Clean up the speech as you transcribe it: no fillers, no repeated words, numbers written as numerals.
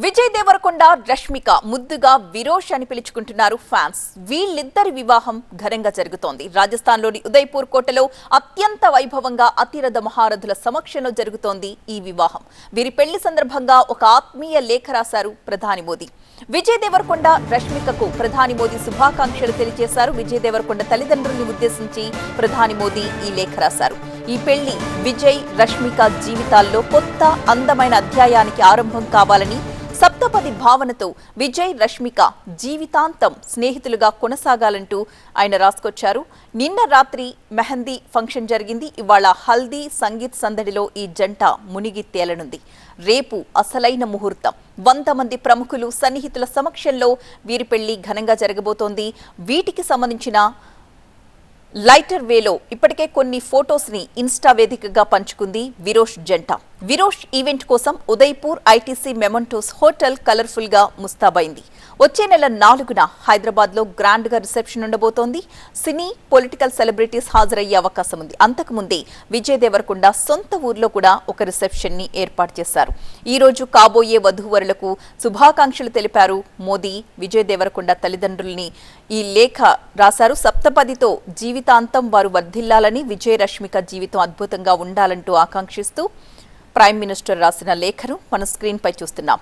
విజయ్ దేవరకొండ రష్మిక ముద్దుగా విరోష్ అని పిలుచుకుంటున్నారు ఫ్యాన్స్. వీళ్ళిద్దరి వివాహం ఘనంగా జరుగుతోంది. రాజస్థాన్లోని ఉదయ్పూర్ కోటలో అత్యంత వైభవంగా అతిరథ మహారథుల సమక్షంలో జరుగుతోంది ఈ వివాహం. వీరి పెళ్లి సందర్భంగా ఒక ఆత్మీయ లేఖ రాశారు ప్రధాని మోదీ. విజయ్ దేవరకొండ రష్మికకు ప్రధాని మోదీ శుభాకాంక్షలు తెలియజేశారు. విజయ్ దేవరకొండ తల్లిదండ్రుల్ని ఉద్దేశించి ప్రధాని మోదీ ఈ లేఖ రాశారు. ఈ పెళ్లి విజయ్ రష్మిక జీవితాల్లో కొత్త అందమైన అధ్యాయానికి ఆరంభం కావాలని, సప్తపది భావనతో విజయ్ రష్మిక జీవితాంతం స్నేహితులుగా కొనసాగాలంటూ ఆయన రాసుకొచ్చారు. నిన్న రాత్రి మెహందీ ఫంక్షన్ జరిగింది. ఇవాళ హల్దీ సంగీత్ సందడిలో ఈ జంట మునిగి తేలనుంది. రేపు అసలైన ముహూర్తం. 100 మంది ప్రముఖులు సన్నిహితుల సమక్షంలో వీరి పెళ్లి ఘనంగా జరగబోతోంది. వీటికి సంబంధించిన లైటర్ వేలో ఇప్పటికే కొన్ని ఫోటోస్ ని ఇన్స్టా వేదికగా పంచుకుంది విరోష్ జంట. విరోష్ ఈవెంట్ కోసం Udaipur ITC mementos hotel colourful గా ముస్తాబైంది. వచ్చే నెల 4న హైదరాబాద్ లో గ్రాండ్ గా రిసెప్షన్ ఉండబోతోంది. సినీ, పొలిటికల్ సెలబ్రిటీస్ హాజరయ్యే అవకాశం ఉంది. అంతకుముందే విజయ్ దేవరకొండ సొంత ఊర్లో కూడా ఒక రిసెప్షన్ ని ఏర్పాటు చేశారు. ఈ రోజు కాబోయే వధూవరులకు శుభాకాంక్షలు తెలిపారు మోదీ. విజయ్ దేవరకొండ తల్లిదండ్రుల్ని ఈ లేఖ రాశారు. సప్తపదితో జీవితాంతం వారు వర్ధిల్లాలని, విజయ్ రష్మిక జీవితం అద్భుతంగా ఉండాలంటూ ఆకాంక్షిస్తూ ప్రైమ్ మినిస్టర్ రాసిన లేఖను మన స్క్రీన్ పై చూస్తున్నాం.